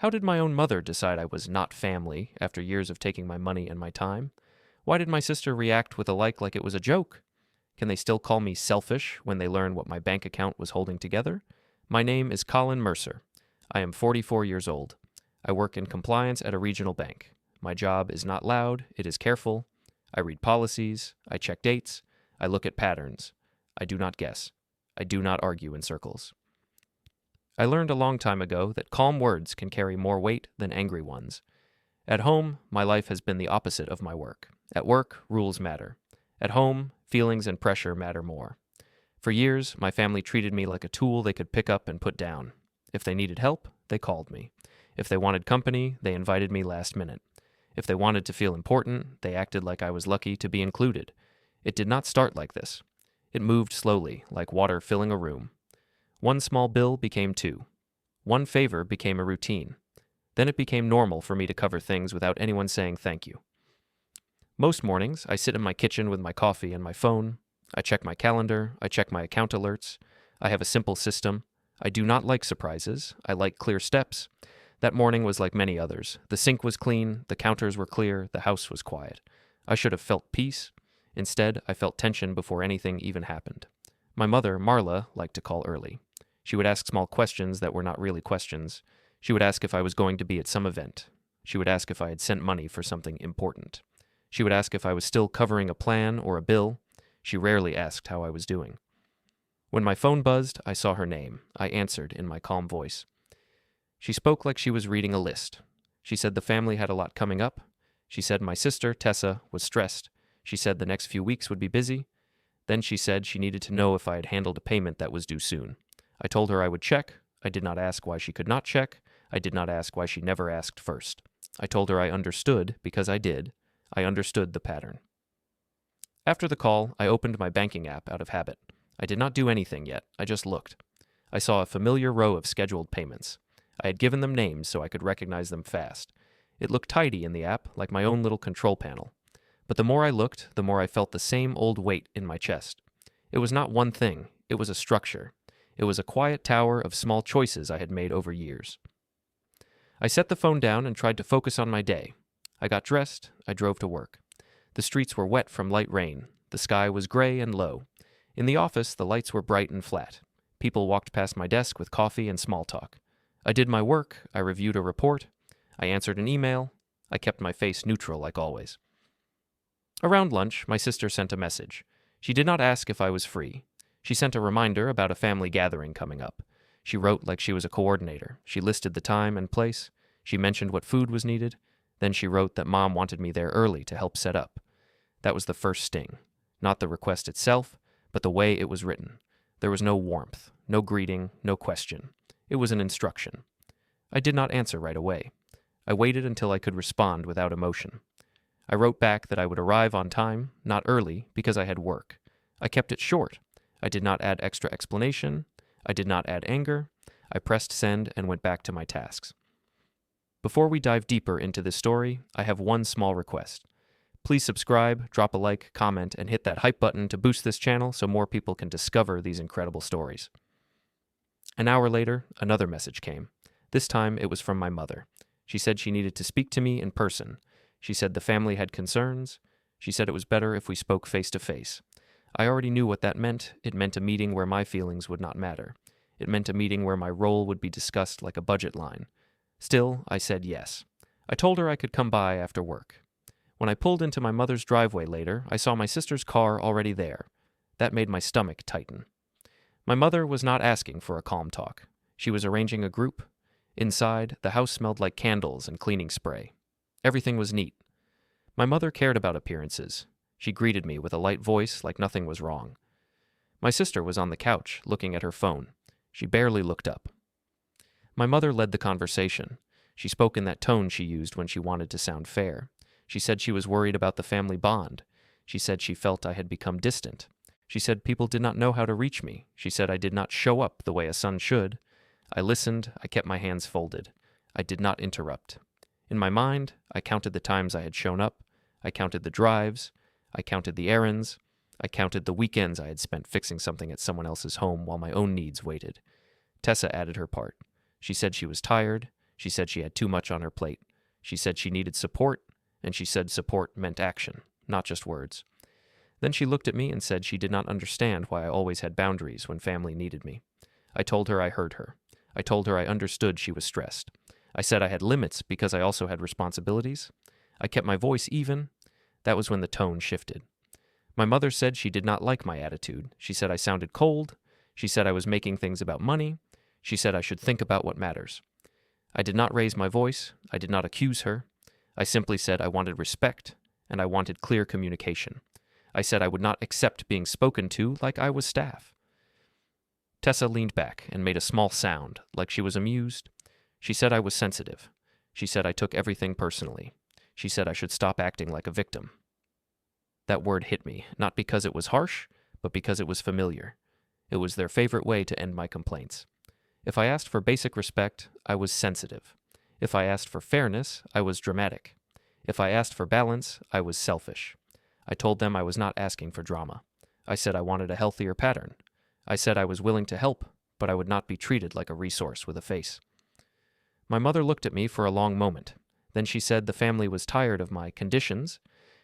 How did my own mother decide I was not family after years of taking my money and my time? Why did my sister react with a like it was a joke? Can they still call me selfish when they learn what my bank account was holding together? My name is Colin Mercer. I am 44 years old. I work in compliance at a regional bank. My job is not loud, it is careful. I read policies, I check dates, I look at patterns. I do not guess. I do not argue in circles. I learned a long time ago that calm words can carry more weight than angry ones. At home, my life has been the opposite of my work. At work, rules matter. At home, feelings and pressure matter more. For years, my family treated me like a tool they could pick up and put down. If they needed help, they called me. If they wanted company, they invited me last minute. If they wanted to feel important, they acted like I was lucky to be included. It did not start like this. It moved slowly, like water filling a room. One small bill became two. One favor became a routine. Then it became normal for me to cover things without anyone saying thank you. Most mornings, I sit in my kitchen with my coffee and my phone. I check my calendar. I check my account alerts. I have a simple system. I do not like surprises. I like clear steps. That morning was like many others. The sink was clean. The counters were clear. The house was quiet. I should have felt peace. Instead, I felt tension before anything even happened. My mother, Marla, liked to call early. She would ask small questions that were not really questions. She would ask if I was going to be at some event. She would ask if I had sent money for something important. She would ask if I was still covering a plan or a bill. She rarely asked how I was doing. When my phone buzzed, I saw her name. I answered in my calm voice. She spoke like she was reading a list. She said the family had a lot coming up. She said my sister, Tessa, was stressed. She said the next few weeks would be busy. Then she said she needed to know if I had handled a payment that was due soon. I told her I would check. I did not ask why she could not check. I did not ask why she never asked first. I told her I understood because I did. I understood the pattern. After the call, I opened my banking app out of habit. I did not do anything yet. I just looked. I saw a familiar row of scheduled payments. I had given them names so I could recognize them fast. It looked tidy in the app, like my own little control panel. But the more I looked, the more I felt the same old weight in my chest. It was not one thing. It was a structure. It was a quiet tower of small choices I had made over years. I set the phone down and tried to focus on my day. I got dressed. I drove to work. The streets were wet from light rain. The sky was gray and low. In the office, the lights were bright and flat. People walked past my desk with coffee and small talk. I did my work. I reviewed a report. I answered an email. I kept my face neutral like always. Around lunch, my sister sent a message. She did not ask if I was free. She sent a reminder about a family gathering coming up. She wrote like she was a coordinator. She listed the time and place. She mentioned what food was needed. Then she wrote that Mom wanted me there early to help set up. That was the first sting. Not the request itself, but the way it was written. There was no warmth, no greeting, no question. It was an instruction. I did not answer right away. I waited until I could respond without emotion. I wrote back that I would arrive on time, not early, because I had work. I kept it short. I did not add extra explanation. I did not add anger. I pressed send and went back to my tasks. Before we dive deeper into this story, I have one small request. Please subscribe, drop a like, comment, and hit that hype button to boost this channel so more people can discover these incredible stories. An hour later, another message came. This time, it was from my mother. She said she needed to speak to me in person. She said the family had concerns. She said it was better if we spoke face to face. I already knew what that meant. It meant a meeting where my feelings would not matter. It meant a meeting where my role would be discussed like a budget line. Still, I said yes. I told her I could come by after work. When I pulled into my mother's driveway later, I saw my sister's car already there. That made my stomach tighten. My mother was not asking for a calm talk. She was arranging a group. Inside, the house smelled like candles and cleaning spray. Everything was neat. My mother cared about appearances. She greeted me with a light voice like nothing was wrong. My sister was on the couch, looking at her phone. She barely looked up. My mother led the conversation. She spoke in that tone she used when she wanted to sound fair. She said she was worried about the family bond. She said she felt I had become distant. She said people did not know how to reach me. She said I did not show up the way a son should. I listened. I kept my hands folded. I did not interrupt. In my mind, I counted the times I had shown up. I counted the drives. I counted the errands. I counted the weekends I had spent fixing something at someone else's home while my own needs waited. Tessa added her part. She said she was tired. She said she had too much on her plate. She said she needed support, and she said support meant action, not just words. Then she looked at me and said she did not understand why I always had boundaries when family needed me. I told her I heard her. I told her I understood she was stressed. I said I had limits because I also had responsibilities. I kept my voice even. That was when the tone shifted. My mother said she did not like my attitude. She said I sounded cold. She said I was making things about money. She said I should think about what matters. I did not raise my voice. I did not accuse her. I simply said I wanted respect, and I wanted clear communication. I said I would not accept being spoken to like I was staff. Tessa leaned back and made a small sound, like she was amused. She said I was sensitive. She said I took everything personally. She said I should stop acting like a victim. That word hit me, not because it was harsh, but because it was familiar. It was their favorite way to end my complaints. If I asked for basic respect, I was sensitive. If I asked for fairness, I was dramatic. If I asked for balance, I was selfish. I told them I was not asking for drama. I said I wanted a healthier pattern. I said I was willing to help, but I would not be treated like a resource with a face. My mother looked at me for a long moment. Then she said the family was tired of my conditions.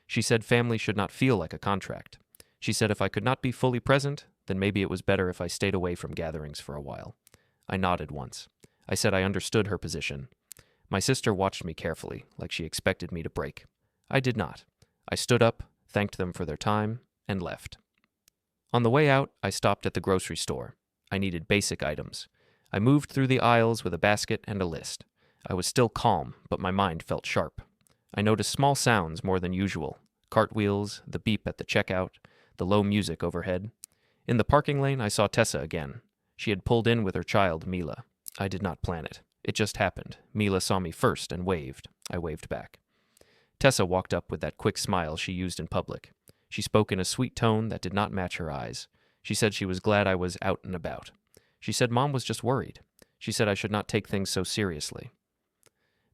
She said family should not feel like a contract. She said if I could not be fully present, then maybe it was better if I stayed away from gatherings for a while. I nodded once. I said I understood her position. My sister watched me carefully, like she expected me to break. I did not. I stood up, thanked them for their time, and left. On the way out, I stopped at the grocery store. I needed basic items. I moved through the aisles with a basket and a list. I was still calm, but my mind felt sharp. I noticed small sounds more than usual. Cartwheels, the beep at the checkout, the low music overhead. In the parking lane, I saw Tessa again. She had pulled in with her child, Mila. I did not plan it. It just happened. Mila saw me first and waved. I waved back. Tessa walked up with that quick smile she used in public. She spoke in a sweet tone that did not match her eyes. She said she was glad I was out and about. She said Mom was just worried. She said I should not take things so seriously.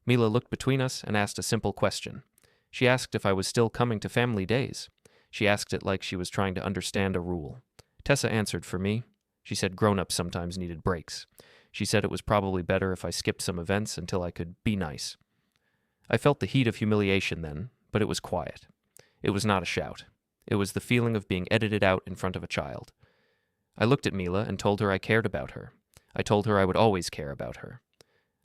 Mila looked between us and asked a simple question. She asked if I was still coming to family days. She asked it like she was trying to understand a rule. Tessa answered for me. She said grown-ups sometimes needed breaks. She said it was probably better if I skipped some events until I could be nice. I felt the heat of humiliation then, but it was quiet. It was not a shout. It was the feeling of being edited out in front of a child. I looked at Mila and told her I cared about her. I told her I would always care about her.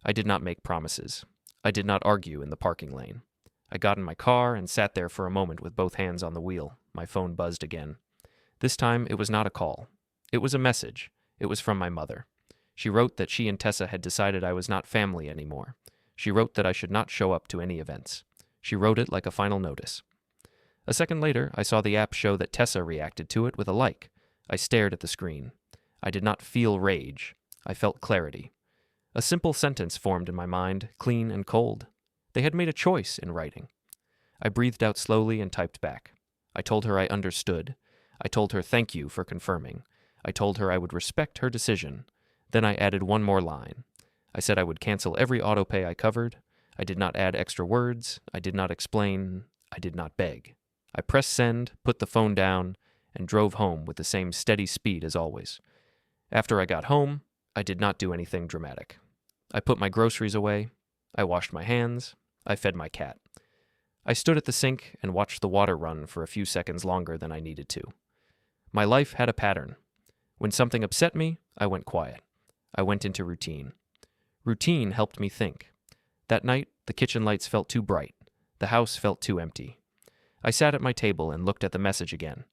I did not make promises. I did not argue in the parking lane. I got in my car and sat there for a moment with both hands on the wheel. My phone buzzed again. This time it was not a call. It was a message. It was from my mother. She wrote that she and Tessa had decided I was not family anymore. She wrote that I should not show up to any events. She wrote it like a final notice. A second later, I saw the app show that Tessa reacted to it with a like. I stared at the screen. I did not feel rage. I felt clarity. A simple sentence formed in my mind, clean and cold. They had made a choice in writing. I breathed out slowly and typed back. I told her I understood. I told her thank you for confirming. I told her I would respect her decision. Then I added one more line. I said I would cancel every autopay I covered. I did not add extra words. I did not explain. I did not beg. I pressed send, put the phone down, and drove home with the same steady speed as always. After I got home, I did not do anything dramatic. I put my groceries away. I washed my hands. I fed my cat. I stood at the sink and watched the water run for a few seconds longer than I needed to. My life had a pattern. When something upset me, I went quiet. I went into routine. Routine helped me think. That night, the kitchen lights felt too bright. The house felt too empty. I sat at my table and looked at the message again.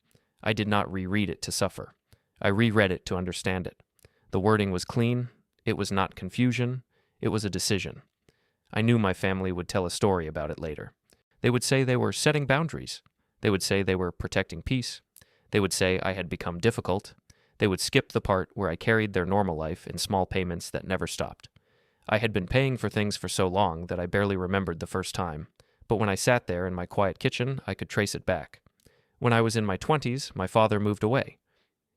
I did not reread it to suffer. I reread it to understand it. The wording was clean. It was not confusion. It was a decision. I knew my family would tell a story about it later. They would say they were setting boundaries. They would say they were protecting peace. They would say I had become difficult. They would skip the part where I carried their normal life in small payments that never stopped. I had been paying for things for so long that I barely remembered the first time, but when I sat there in my quiet kitchen, I could trace it back. When I was in my 20s, my father moved away.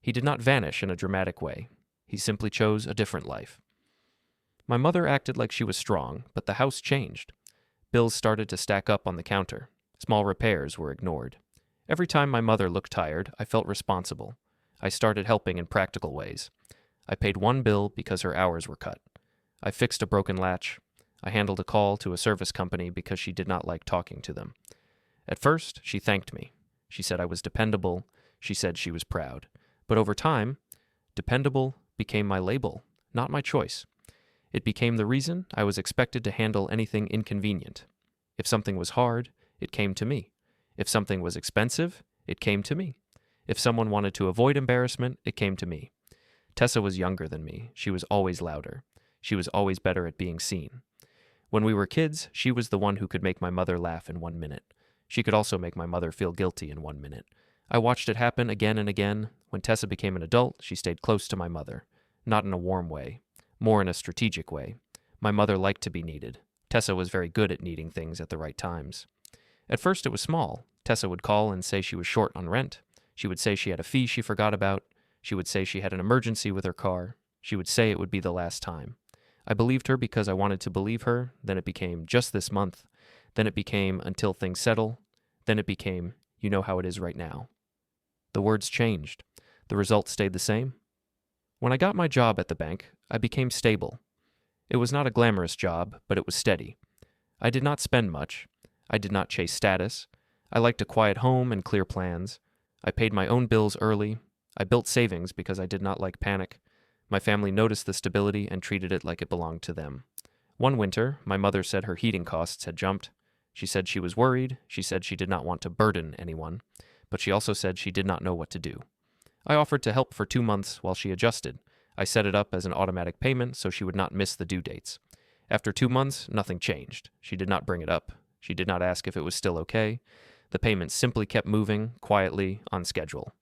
He did not vanish in a dramatic way. He simply chose a different life. My mother acted like she was strong, but the house changed. Bills started to stack up on the counter. Small repairs were ignored. Every time my mother looked tired, I felt responsible. I started helping in practical ways. I paid one bill because her hours were cut. I fixed a broken latch. I handled a call to a service company because she did not like talking to them. At first, she thanked me. She said I was dependable. She said she was proud. But over time, dependable became my label, not my choice. It became the reason I was expected to handle anything inconvenient. If something was hard, it came to me. If something was expensive, it came to me. If someone wanted to avoid embarrassment, it came to me. Tessa was younger than me. She was always louder. She was always better at being seen. When we were kids, she was the one who could make my mother laugh in 1 minute. She could also make my mother feel guilty in 1 minute. I watched it happen again and again. When Tessa became an adult, she stayed close to my mother. Not in a warm way, more in a strategic way. My mother liked to be needed. Tessa was very good at needing things at the right times. At first it was small. Tessa would call and say she was short on rent. She would say she had a fee she forgot about. She would say she had an emergency with her car. She would say it would be the last time. I believed her because I wanted to believe her. Then it became just this month. Then it became until things settle. Then it became, you know how it is right now. The words changed. The result stayed the same. When I got my job at the bank, I became stable. It was not a glamorous job, but it was steady. I did not spend much. I did not chase status. I liked a quiet home and clear plans. I paid my own bills early. I built savings because I did not like panic. My family noticed the stability and treated it like it belonged to them. One winter, my mother said her heating costs had jumped. She said she was worried. She said she did not want to burden anyone. But she also said she did not know what to do. I offered to help for 2 months while she adjusted. I set it up as an automatic payment so she would not miss the due dates. After 2 months, nothing changed. She did not bring it up. She did not ask if it was still okay. The payment simply kept moving, quietly, on schedule.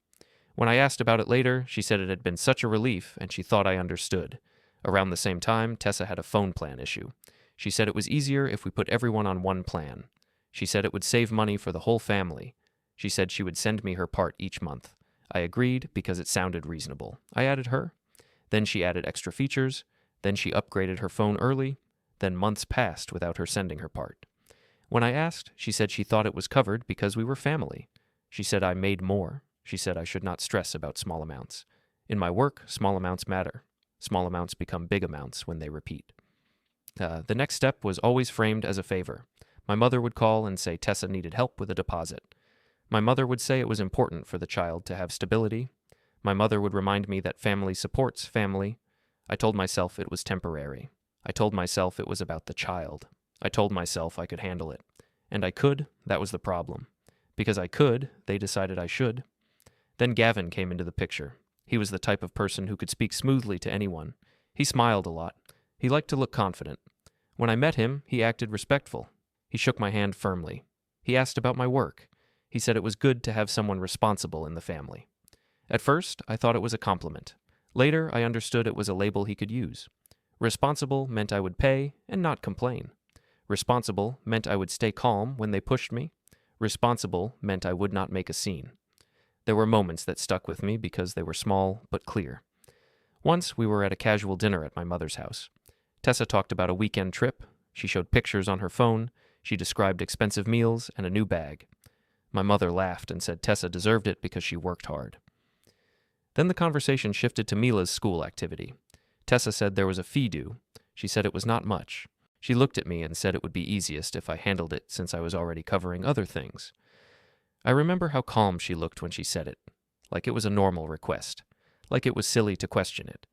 When I asked about it later, she said it had been such a relief and she thought I understood. Around the same time, Tessa had a phone plan issue. She said it was easier if we put everyone on one plan. She said it would save money for the whole family. She said she would send me her part each month. I agreed because it sounded reasonable. I added her. Then she added extra features. Then she upgraded her phone early. Then months passed without her sending her part. When I asked, she said she thought it was covered because we were family. She said I made more. She said I should not stress about small amounts. In my work, small amounts matter. Small amounts become big amounts when they repeat. The next step was always framed as a favor. My mother would call and say Tessa needed help with a deposit. My mother would say it was important for the child to have stability. My mother would remind me that family supports family. I told myself it was temporary. I told myself it was about the child. I told myself I could handle it. And I could, that was the problem. Because I could, they decided I should. Then Gavin came into the picture. He was the type of person who could speak smoothly to anyone. He smiled a lot. He liked to look confident. When I met him, he acted respectful. He shook my hand firmly. He asked about my work. He said it was good to have someone responsible in the family. At first, I thought it was a compliment. Later, I understood it was a label he could use. Responsible meant I would pay and not complain. Responsible meant I would stay calm when they pushed me. Responsible meant I would not make a scene. There were moments that stuck with me because they were small but clear. Once we were at a casual dinner at my mother's house. Tessa talked about a weekend trip. She showed pictures on her phone. She described expensive meals and a new bag. My mother laughed and said Tessa deserved it because she worked hard. Then the conversation shifted to Mila's school activity. Tessa said there was a fee due. She said it was not much. She looked at me and said it would be easiest if I handled it since I was already covering other things. I remember how calm she looked when she said it, like it was a normal request, like it was silly to question it.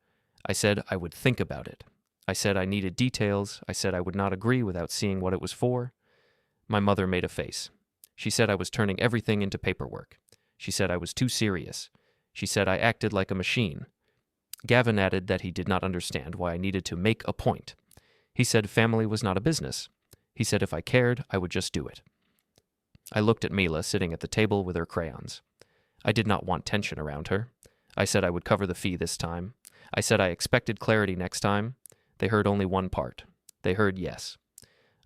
I said I would think about it. I said I needed details. I said I would not agree without seeing what it was for. My mother made a face. She said I was turning everything into paperwork. She said I was too serious. She said I acted like a machine. Gavin added that he did not understand why I needed to make a point. He said family was not a business. He said if I cared, I would just do it. I looked at Mila sitting at the table with her crayons. I did not want tension around her. I said I would cover the fee this time. I said I expected clarity next time. They heard only one part. They heard yes.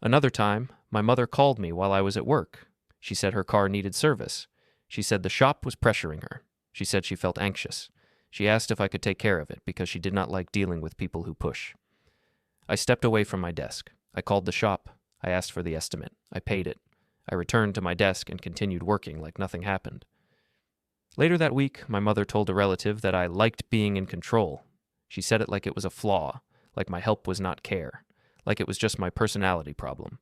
Another time, my mother called me while I was at work. She said her car needed service. She said the shop was pressuring her. She said she felt anxious. She asked if I could take care of it because she did not like dealing with people who push. I stepped away from my desk. I called the shop. I asked for the estimate. I paid it. I returned to my desk and continued working like nothing happened. Later that week, my mother told a relative that I liked being in control. She said it like it was a flaw, like my help was not care, like it was just my personality problem.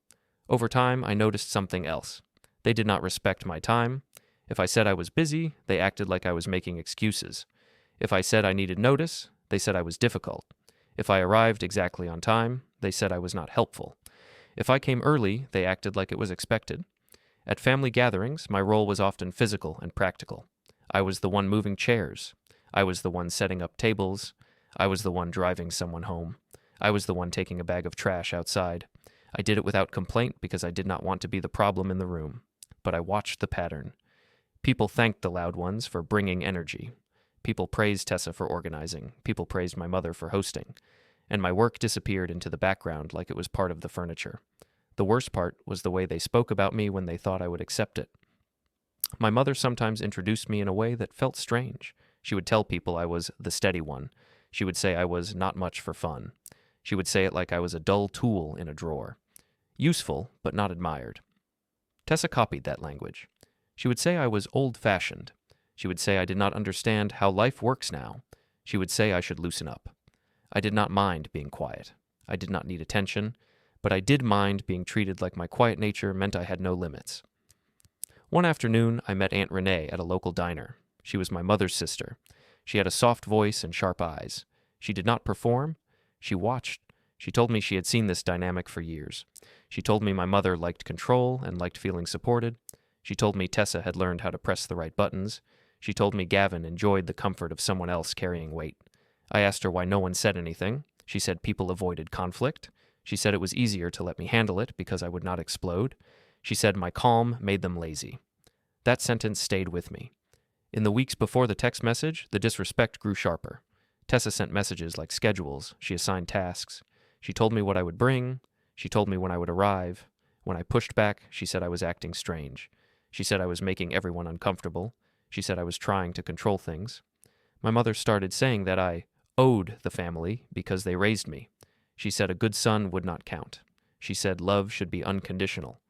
Over time, I noticed something else. They did not respect my time. If I said I was busy, they acted like I was making excuses. If I said I needed notice, they said I was difficult. If I arrived exactly on time, they said I was not helpful. If I came early, they acted like it was expected. At family gatherings, my role was often physical and practical. I was the one moving chairs. I was the one setting up tables. I was the one driving someone home. I was the one taking a bag of trash outside. I did it without complaint because I did not want to be the problem in the room. But I watched the pattern. People thanked the loud ones for bringing energy. People praised Tessa for organizing. People praised my mother for hosting. And my work disappeared into the background like it was part of the furniture. The worst part was the way they spoke about me when they thought I would accept it. My mother sometimes introduced me in a way that felt strange. She would tell people I was the steady one. She would say I was not much for fun. She would say it like I was a dull tool in a drawer. Useful, but not admired. Tessa copied that language. She would say I was old-fashioned. She would say I did not understand how life works now. She would say I should loosen up. I did not mind being quiet. I did not need attention, but I did mind being treated like my quiet nature meant I had no limits. One afternoon, I met Aunt Renee at a local diner. She was my mother's sister. She had a soft voice and sharp eyes. She did not perform. She watched. She told me she had seen this dynamic for years. She told me my mother liked control and liked feeling supported. She told me Tessa had learned how to press the right buttons. She told me Gavin enjoyed the comfort of someone else carrying weight. I asked her why no one said anything. She said people avoided conflict. She said it was easier to let me handle it because I would not explode. She said my calm made them lazy. That sentence stayed with me. In the weeks before the text message, the disrespect grew sharper. Tessa sent messages like schedules. She assigned tasks. She told me what I would bring. She told me when I would arrive. When I pushed back, she said I was acting strange. She said I was making everyone uncomfortable. She said I was trying to control things. My mother started saying that I owed the family because they raised me. She said a good son would not count. She said love should be unconditional.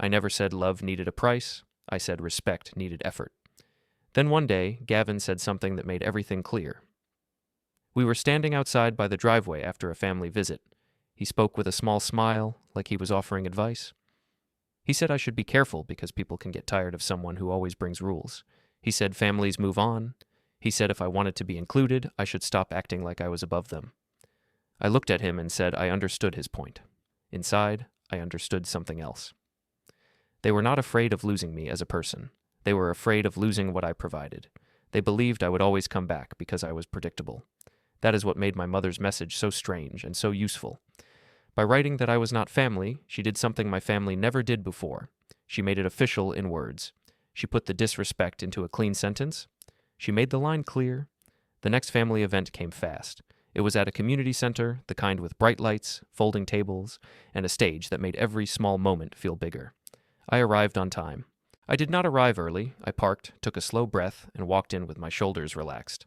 I never said love needed a price. I said respect needed effort. Then one day, Gavin said something that made everything clear. We were standing outside by the driveway after a family visit. He spoke with a small smile, like he was offering advice. He said I should be careful because people can get tired of someone who always brings rules. He said families move on. He said if I wanted to be included, I should stop acting like I was above them. I looked at him and said I understood his point. Inside, I understood something else. They were not afraid of losing me as a person. They were afraid of losing what I provided. They believed I would always come back because I was predictable. That is what made my mother's message so strange and so useful. By writing that I was not family, she did something my family never did before. She made it official in words. She put the disrespect into a clean sentence. She made the line clear. The next family event came fast. It was at a community center, the kind with bright lights, folding tables, and a stage that made every small moment feel bigger. I arrived on time. I did not arrive early. I parked, took a slow breath, and walked in with my shoulders relaxed.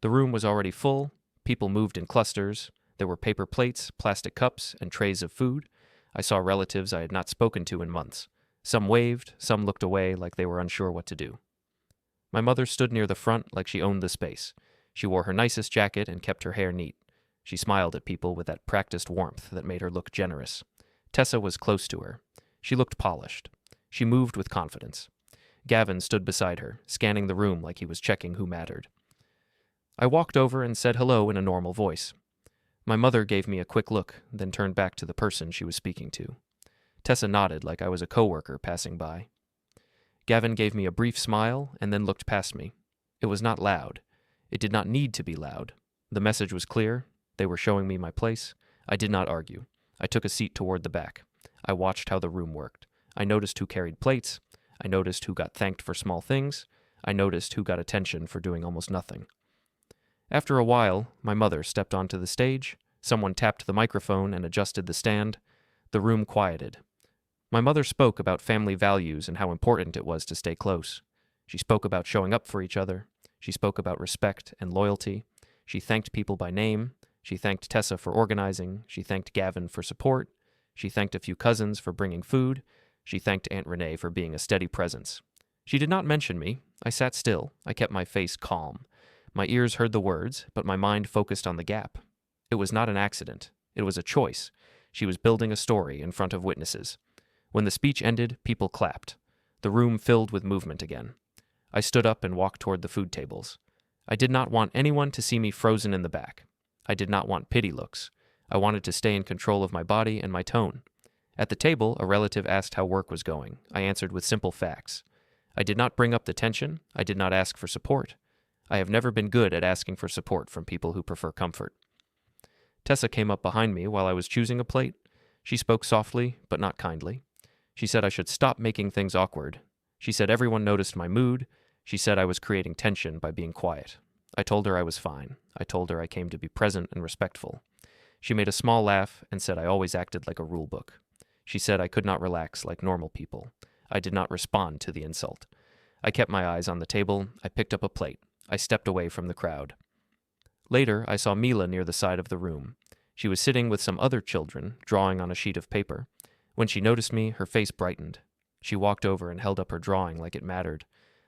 The room was already full. People moved in clusters. There were paper plates, plastic cups, and trays of food. I saw relatives I had not spoken to in months. Some waved, some looked away like they were unsure what to do. My mother stood near the front like she owned the space. She wore her nicest jacket and kept her hair neat. She smiled at people with that practiced warmth that made her look generous. Tessa was close to her. She looked polished. She moved with confidence. Gavin stood beside her, scanning the room like he was checking who mattered. I walked over and said hello in a normal voice. My mother gave me a quick look, then turned back to the person she was speaking to. Tessa nodded like I was a coworker passing by. Gavin gave me a brief smile and then looked past me. It was not loud. It did not need to be loud. The message was clear. They were showing me my place. I did not argue. I took a seat toward the back. I watched how the room worked. I noticed who carried plates. I noticed who got thanked for small things. I noticed who got attention for doing almost nothing. After a while, my mother stepped onto the stage. Someone tapped the microphone and adjusted the stand. The room quieted. My mother spoke about family values and how important it was to stay close. She spoke about showing up for each other. She spoke about respect and loyalty. She thanked people by name. She thanked Tessa for organizing. She thanked Gavin for support. She thanked a few cousins for bringing food. She thanked Aunt Renee for being a steady presence. She did not mention me. I sat still. I kept my face calm. My ears heard the words, but my mind focused on the gap. It was not an accident. It was a choice. She was building a story in front of witnesses. When the speech ended, people clapped. The room filled with movement again. I stood up and walked toward the food tables. I did not want anyone to see me frozen in the back. I did not want pity looks. I wanted to stay in control of my body and my tone. At the table, a relative asked how work was going. I answered with simple facts. I did not bring up the tension. I did not ask for support. I have never been good at asking for support from people who prefer comfort. Tessa came up behind me while I was choosing a plate. She spoke softly, but not kindly. She said I should stop making things awkward. She said everyone noticed my mood. She said I was creating tension by being quiet. I told her I was fine. I told her I came to be present and respectful. She made a small laugh and said I always acted like a rule book. She said I could not relax like normal people. I did not respond to the insult. I kept my eyes on the table. I picked up a plate. I stepped away from the crowd. Later, I saw Mila near the side of the room. She was sitting with some other children, drawing on a sheet of paper. When she noticed me, her face brightened. She walked over and held up her drawing like it mattered.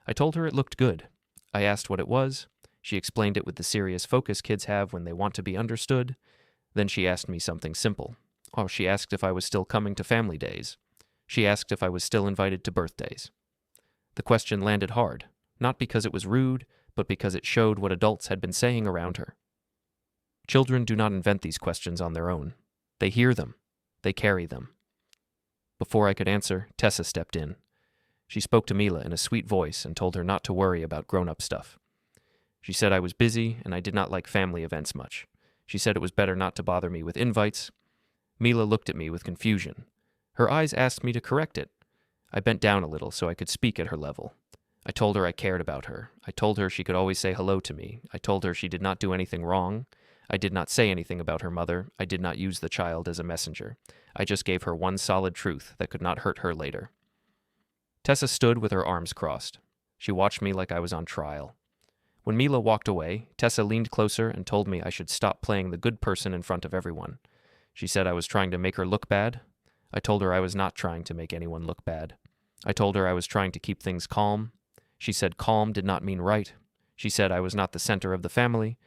I told her it looked good. I asked what it was. She explained it with the serious focus kids have when they want to be understood. Then she asked me something simple. Oh, she asked if I was still coming to family days. She asked if I was still invited to birthdays. The question landed hard, not because it was rude, but because it showed what adults had been saying around her. Children do not invent these questions on their own. They hear them. They carry them. Before I could answer, Tessa stepped in. She spoke to Mila in a sweet voice and told her not to worry about grown-up stuff. She said I was busy and I did not like family events much. She said it was better not to bother me with invites. Mila looked at me with confusion. Her eyes asked me to correct it. I bent down a little so I could speak at her level. I told her I cared about her. I told her she could always say hello to me. I told her she did not do anything wrong. I did not say anything about her mother. I did not use the child as a messenger. I just gave her one solid truth that could not hurt her later. Tessa stood with her arms crossed. She watched me like I was on trial. When Mila walked away, Tessa leaned closer and told me I should stop playing the good person in front of everyone. She said I was trying to make her look bad. I told her I was not trying to make anyone look bad. I told her I was trying to keep things calm. She said calm did not mean right. She said I was not the center of the family.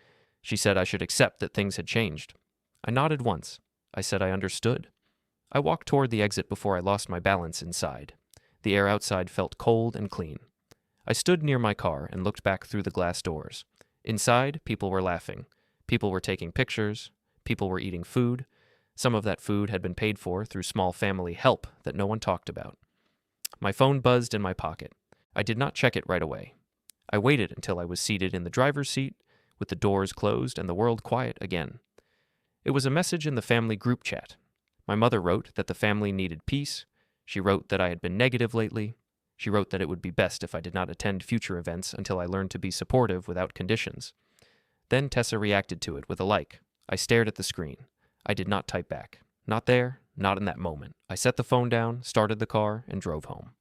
She said I should accept that things had changed. I nodded once. I said I understood. I walked toward the exit before I lost my balance inside. The air outside felt cold and clean. I stood near my car and looked back through the glass doors. Inside, people were laughing. People were taking pictures. People were eating food. Some of that food had been paid for through small family help that no one talked about. My phone buzzed in my pocket. I did not check it right away. I waited until I was seated in the driver's seat, with the doors closed and the world quiet again. It was a message in the family group chat. My mother wrote that the family needed peace. She wrote that I had been negative lately. She wrote that it would be best if I did not attend future events until I learned to be supportive without conditions. Then Tessa reacted to it with a like. I stared at the screen. I did not type back. Not there, not in that moment. I set the phone down, started the car, and drove home.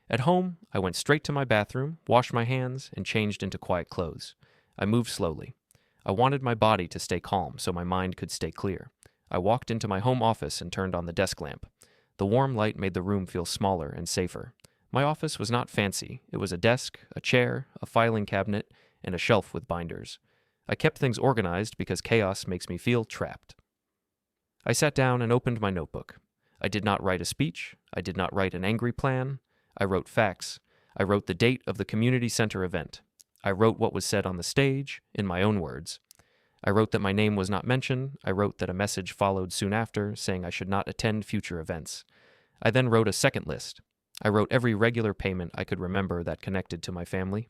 At home, I went straight to my bathroom, washed my hands, and changed into quiet clothes. I moved slowly. I wanted my body to stay calm so my mind could stay clear. I walked into my home office and turned on the desk lamp. The warm light made the room feel smaller and safer. My office was not fancy. It was a desk, a chair, a filing cabinet, and a shelf with binders. I kept things organized because chaos makes me feel trapped. I sat down and opened my notebook. I did not write a speech. I did not write an angry plan. I wrote facts. I wrote the date of the community center event. I wrote what was said on the stage, in my own words. I wrote that my name was not mentioned. I wrote that a message followed soon after, saying I should not attend future events. I then wrote a second list. I wrote every regular payment I could remember that connected to my family.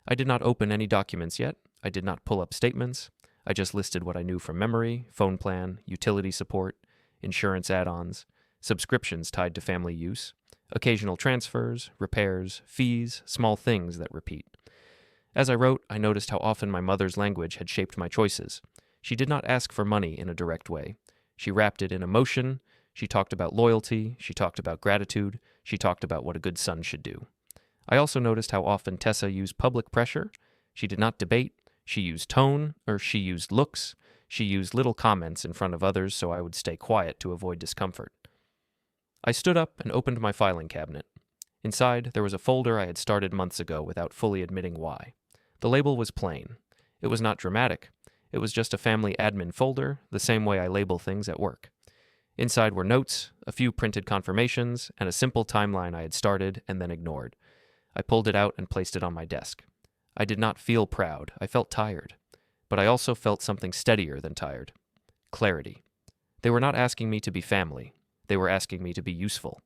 I did not open any documents yet. I did not pull up statements. I just listed what I knew from memory, phone plan, utility support, insurance add-ons, subscriptions tied to family use, occasional transfers, repairs, fees, small things that repeat. As I wrote, I noticed how often my mother's language had shaped my choices. She did not ask for money in a direct way. She wrapped it in emotion. She talked about loyalty. She talked about gratitude. She talked about what a good son should do. I also noticed how often Tessa used public pressure. She did not debate. She used tone, or she used looks. She used little comments in front of others so I would stay quiet to avoid discomfort. I stood up and opened my filing cabinet. Inside, there was a folder I had started months ago without fully admitting why. The label was plain. It was not dramatic. It was just a family admin folder, the same way I label things at work. Inside were notes, a few printed confirmations, and a simple timeline I had started and then ignored. I pulled it out and placed it on my desk. I did not feel proud. I felt tired. But I also felt something steadier than tired. Clarity. They were not asking me to be family. They were asking me to be useful.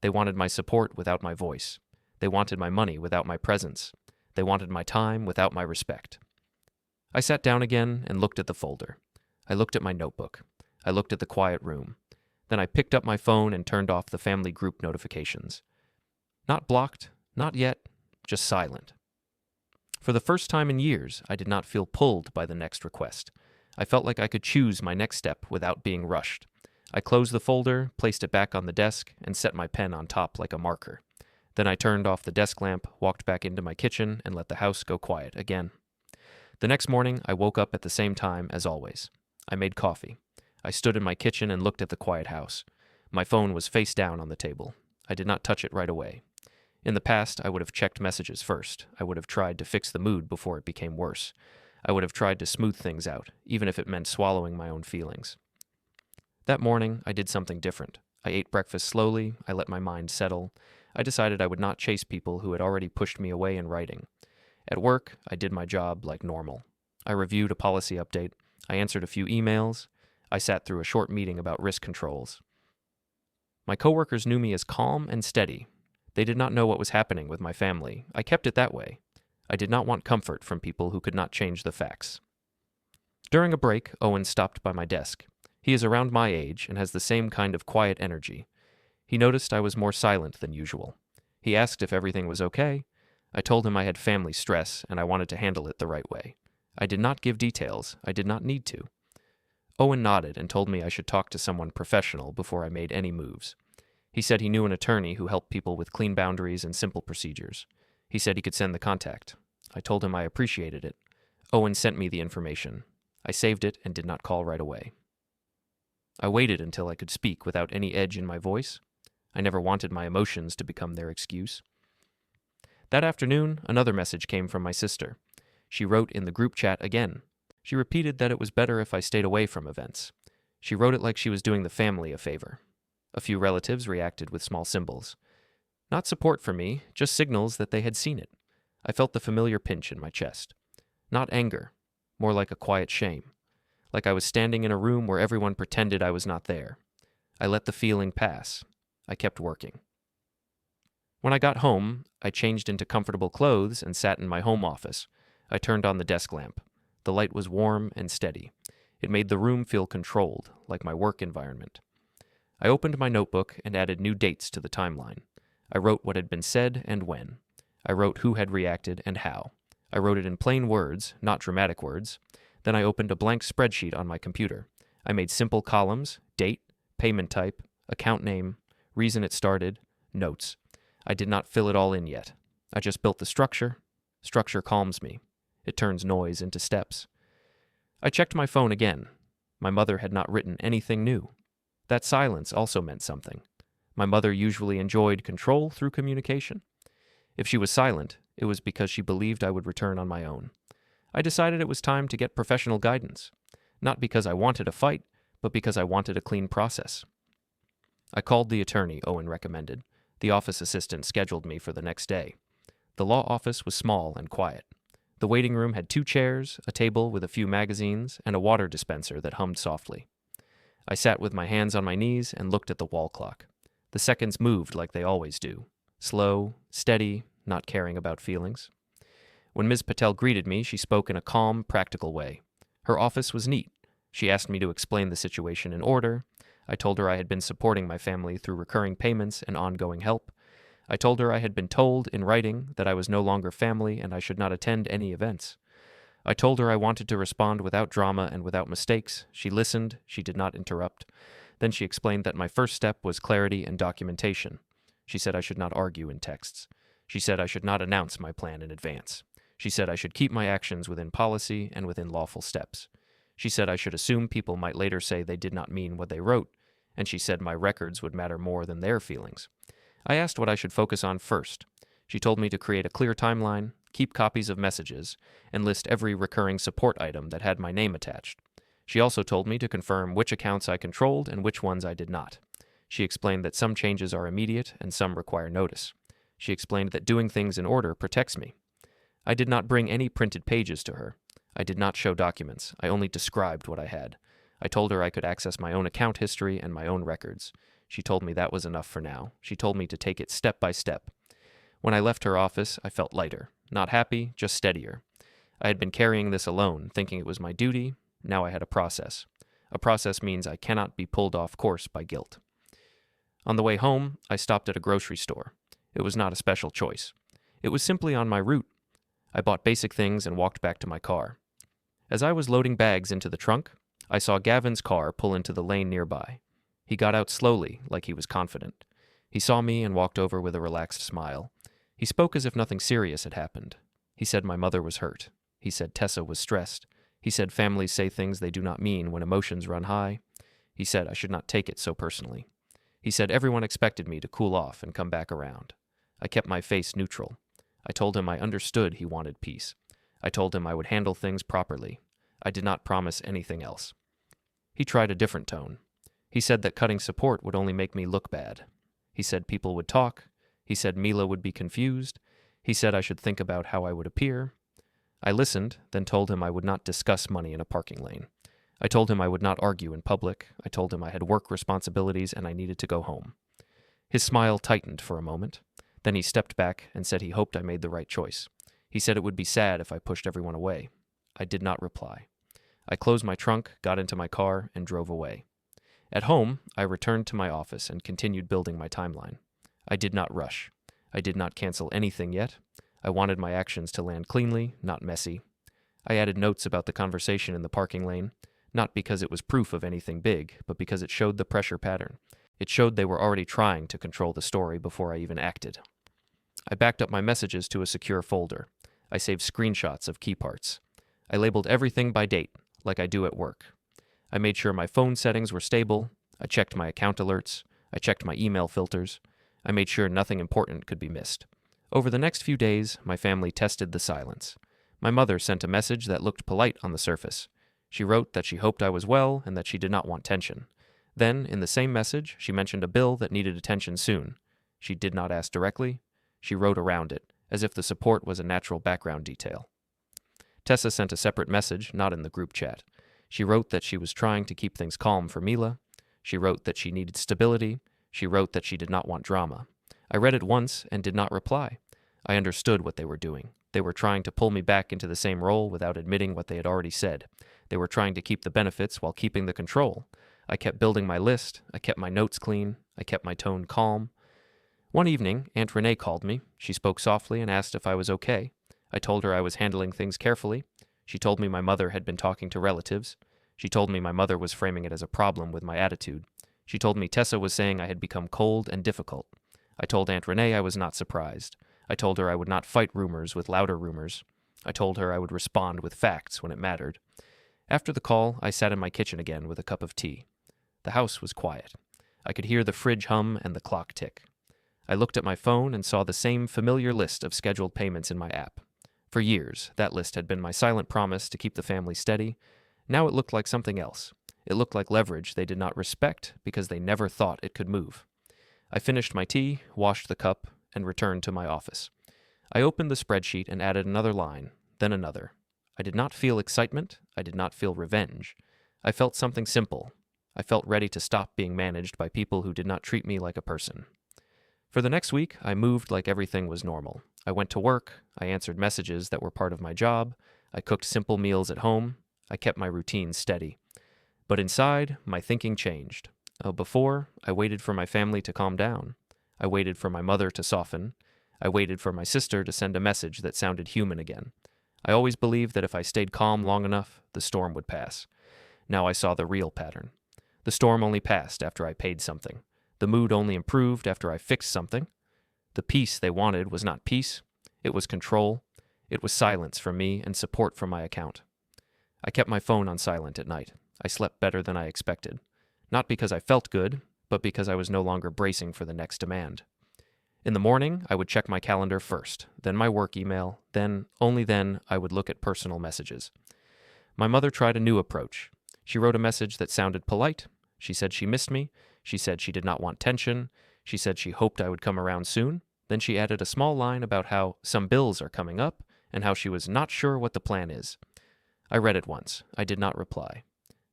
They wanted my support without my voice. They wanted my money without my presence. They wanted my time without my respect. I sat down again and looked at the folder. I looked at my notebook. I looked at the quiet room. Then I picked up my phone and turned off the family group notifications. Not blocked, not yet, just silent. For the first time in years, I did not feel pulled by the next request. I felt like I could choose my next step without being rushed. I closed the folder, placed it back on the desk, and set my pen on top like a marker. Then I turned off the desk lamp, walked back into my kitchen, and let the house go quiet again. The next morning, I woke up at the same time as always. I made coffee. I stood in my kitchen and looked at the quiet house. My phone was face down on the table. I did not touch it right away. In the past, I would have checked messages first. I would have tried to fix the mood before it became worse. I would have tried to smooth things out, even if it meant swallowing my own feelings. That morning, I did something different. I ate breakfast slowly. I let my mind settle. I decided I would not chase people who had already pushed me away in writing. At work, I did my job like normal. I reviewed a policy update. I answered a few emails. I sat through a short meeting about risk controls. My coworkers knew me as calm and steady. They did not know what was happening with my family. I kept it that way. I did not want comfort from people who could not change the facts. During a break, Owen stopped by my desk. He is around my age and has the same kind of quiet energy. He noticed I was more silent than usual. He asked if everything was okay. I told him I had family stress and I wanted to handle it the right way. I did not give details. I did not need to. Owen nodded and told me I should talk to someone professional before I made any moves. He said he knew an attorney who helped people with clean boundaries and simple procedures. He said he could send the contact. I told him I appreciated it. Owen sent me the information. I saved it and did not call right away. I waited until I could speak without any edge in my voice. I never wanted my emotions to become their excuse. That afternoon, another message came from my sister. She wrote in the group chat again. She repeated that it was better if I stayed away from events. She wrote it like she was doing the family a favor. A few relatives reacted with small symbols. Not support for me, just signals that they had seen it. I felt the familiar pinch in my chest. Not anger, more like a quiet shame. Like I was standing in a room where everyone pretended I was not there. I let the feeling pass. I kept working. When I got home, I changed into comfortable clothes and sat in my home office. I turned on the desk lamp. The light was warm and steady. It made the room feel controlled, like my work environment. I opened my notebook and added new dates to the timeline. I wrote what had been said and when. I wrote who had reacted and how. I wrote it in plain words, not dramatic words. Then I opened a blank spreadsheet on my computer. I made simple columns, date, payment type, account name, reason it started, notes. I did not fill it all in yet. I just built the structure. Structure calms me. It turns noise into steps. I checked my phone again. My mother had not written anything new. That silence also meant something. My mother usually enjoyed control through communication. If she was silent, it was because she believed I would return on my own. I decided it was time to get professional guidance, not because I wanted a fight, but because I wanted a clean process. I called the attorney Owen recommended. The office assistant scheduled me for the next day. The law office was small and quiet. The waiting room had 2 chairs, a table with a few magazines, and a water dispenser that hummed softly. I sat with my hands on my knees and looked at the wall clock. The seconds moved like they always do. Slow, steady, not caring about feelings. When Ms. Patel greeted me, she spoke in a calm, practical way. Her office was neat. She asked me to explain the situation in order. I told her I had been supporting my family through recurring payments and ongoing help. I told her I had been told in writing that I was no longer family and I should not attend any events. I told her I wanted to respond without drama and without mistakes. She listened. She did not interrupt. Then she explained that my first step was clarity and documentation. She said I should not argue in texts. She said I should not announce my plan in advance. She said I should keep my actions within policy and within lawful steps. She said I should assume people might later say they did not mean what they wrote, and she said my records would matter more than their feelings. I asked what I should focus on first. She told me to create a clear timeline, keep copies of messages, and list every recurring support item that had my name attached. She also told me to confirm which accounts I controlled and which ones I did not. She explained that some changes are immediate and some require notice. She explained that doing things in order protects me. I did not bring any printed pages to her. I did not show documents. I only described what I had. I told her I could access my own account history and my own records. She told me that was enough for now. She told me to take it step by step. When I left her office, I felt lighter. Not happy, just steadier. I had been carrying this alone, thinking it was my duty. Now I had a process. A process means I cannot be pulled off course by guilt. On the way home, I stopped at a grocery store. It was not a special choice. It was simply on my route. I bought basic things and walked back to my car. As I was loading bags into the trunk, I saw Gavin's car pull into the lane nearby. He got out slowly, like he was confident. He saw me and walked over with a relaxed smile. He spoke as if nothing serious had happened. He said my mother was hurt. He said Tessa was stressed. He said families say things they do not mean when emotions run high. He said I should not take it so personally. He said everyone expected me to cool off and come back around. I kept my face neutral. I told him I understood he wanted peace. I told him I would handle things properly. I did not promise anything else. He tried a different tone. He said that cutting support would only make me look bad. He said people would talk. He said Mila would be confused. He said I should think about how I would appear. I listened, then told him I would not discuss money in a parking lane. I told him I would not argue in public. I told him I had work responsibilities and I needed to go home. His smile tightened for a moment. Then he stepped back and said he hoped I made the right choice. He said it would be sad if I pushed everyone away. I did not reply. I closed my trunk, got into my car, and drove away. At home, I returned to my office and continued building my timeline. I did not rush. I did not cancel anything yet. I wanted my actions to land cleanly, not messy. I added notes about the conversation in the parking lane, not because it was proof of anything big, but because it showed the pressure pattern. It showed they were already trying to control the story before I even acted. I backed up my messages to a secure folder. I saved screenshots of key parts. I labeled everything by date, like I do at work. I made sure my phone settings were stable. I checked my account alerts. I checked my email filters. I made sure nothing important could be missed. Over the next few days, my family tested the silence. My mother sent a message that looked polite on the surface. She wrote that she hoped I was well and that she did not want tension. Then, in the same message, she mentioned a bill that needed attention soon. She did not ask directly. She wrote around it, as if the support was a natural background detail. Tessa sent a separate message, not in the group chat. She wrote that she was trying to keep things calm for Mila. She wrote that she needed stability. She wrote that she did not want drama. I read it once and did not reply. I understood what they were doing. They were trying to pull me back into the same role without admitting what they had already said. They were trying to keep the benefits while keeping the control. I kept building my list. I kept my notes clean. I kept my tone calm. One evening, Aunt Renee called me. She spoke softly and asked if I was okay. I told her I was handling things carefully. She told me my mother had been talking to relatives. She told me my mother was framing it as a problem with my attitude. She told me Tessa was saying I had become cold and difficult. I told Aunt Renee I was not surprised. I told her I would not fight rumors with louder rumors. I told her I would respond with facts when it mattered. After the call, I sat in my kitchen again with a cup of tea. The house was quiet. I could hear the fridge hum and the clock tick. I looked at my phone and saw the same familiar list of scheduled payments in my app. For years, that list had been my silent promise to keep the family steady. Now it looked like something else. It looked like leverage they did not respect because they never thought it could move. I finished my tea, washed the cup, and returned to my office. I opened the spreadsheet and added another line, then another. I did not feel excitement. I did not feel revenge. I felt something simple. I felt ready to stop being managed by people who did not treat me like a person. For the next week, I moved like everything was normal. I went to work. I answered messages that were part of my job. I cooked simple meals at home. I kept my routine steady. But inside, my thinking changed. Before, I waited for my family to calm down. I waited for my mother to soften. I waited for my sister to send a message that sounded human again. I always believed that if I stayed calm long enough, the storm would pass. Now I saw the real pattern. The storm only passed after I paid something. The mood only improved after I fixed something. The peace they wanted was not peace. It was control. It was silence from me and support from my account. I kept my phone on silent at night. I slept better than I expected. Not because I felt good, but because I was no longer bracing for the next demand. In the morning, I would check my calendar first, then my work email, only then, I would look at personal messages. My mother tried a new approach. She wrote a message that sounded polite. She said she missed me. She said she did not want tension. She said she hoped I would come around soon. Then she added a small line about how some bills are coming up and how she was not sure what the plan is. I read it once. I did not reply.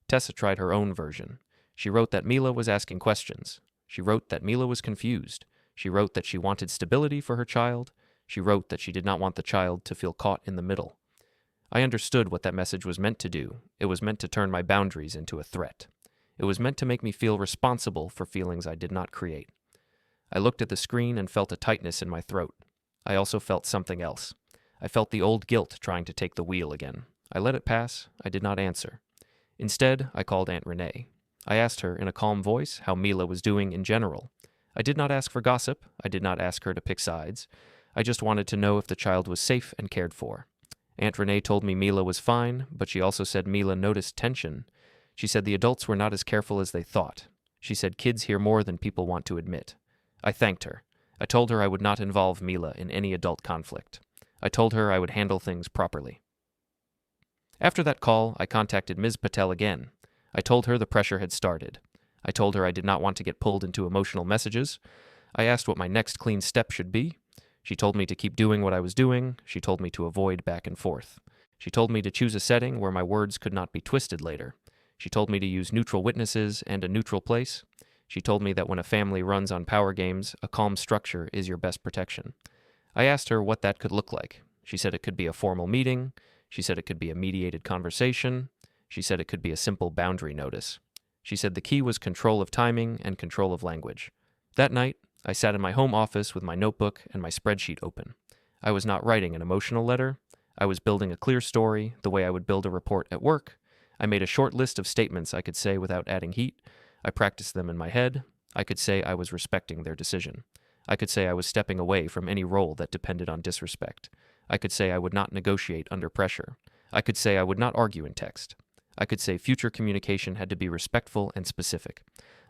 Tessa tried her own version. She wrote that Mila was asking questions. She wrote that Mila was confused. She wrote that she wanted stability for her child. She wrote that she did not want the child to feel caught in the middle. I understood what that message was meant to do. It was meant to turn my boundaries into a threat. It was meant to make me feel responsible for feelings I did not create. I looked at the screen and felt a tightness in my throat. I also felt something else. I felt the old guilt trying to take the wheel again. I let it pass. I did not answer. Instead, I called Aunt Renee. I asked her in a calm voice how Mila was doing in general. I did not ask for gossip. I did not ask her to pick sides. I just wanted to know if the child was safe and cared for. Aunt Renee told me Mila was fine, but she also said Mila noticed tension. She said the adults were not as careful as they thought. She said kids hear more than people want to admit. I thanked her. I told her I would not involve Mila in any adult conflict. I told her I would handle things properly. After that call, I contacted Ms. Patel again. I told her the pressure had started. I told her I did not want to get pulled into emotional messages. I asked what my next clean step should be. She told me to keep doing what I was doing. She told me to avoid back and forth. She told me to choose a setting where my words could not be twisted later. She told me to use neutral witnesses and a neutral place. She told me that when a family runs on power games, a calm structure is your best protection. I asked her what that could look like. She said it could be a formal meeting. She said it could be a mediated conversation. She said it could be a simple boundary notice. She said the key was control of timing and control of language. That night, I sat in my home office with my notebook and my spreadsheet open. I was not writing an emotional letter. I was building a clear story, the way I would build a report at work. I made a short list of statements I could say without adding heat. I practiced them in my head. I could say I was respecting their decision. I could say I was stepping away from any role that depended on disrespect. I could say I would not negotiate under pressure. I could say I would not argue in text. I could say future communication had to be respectful and specific.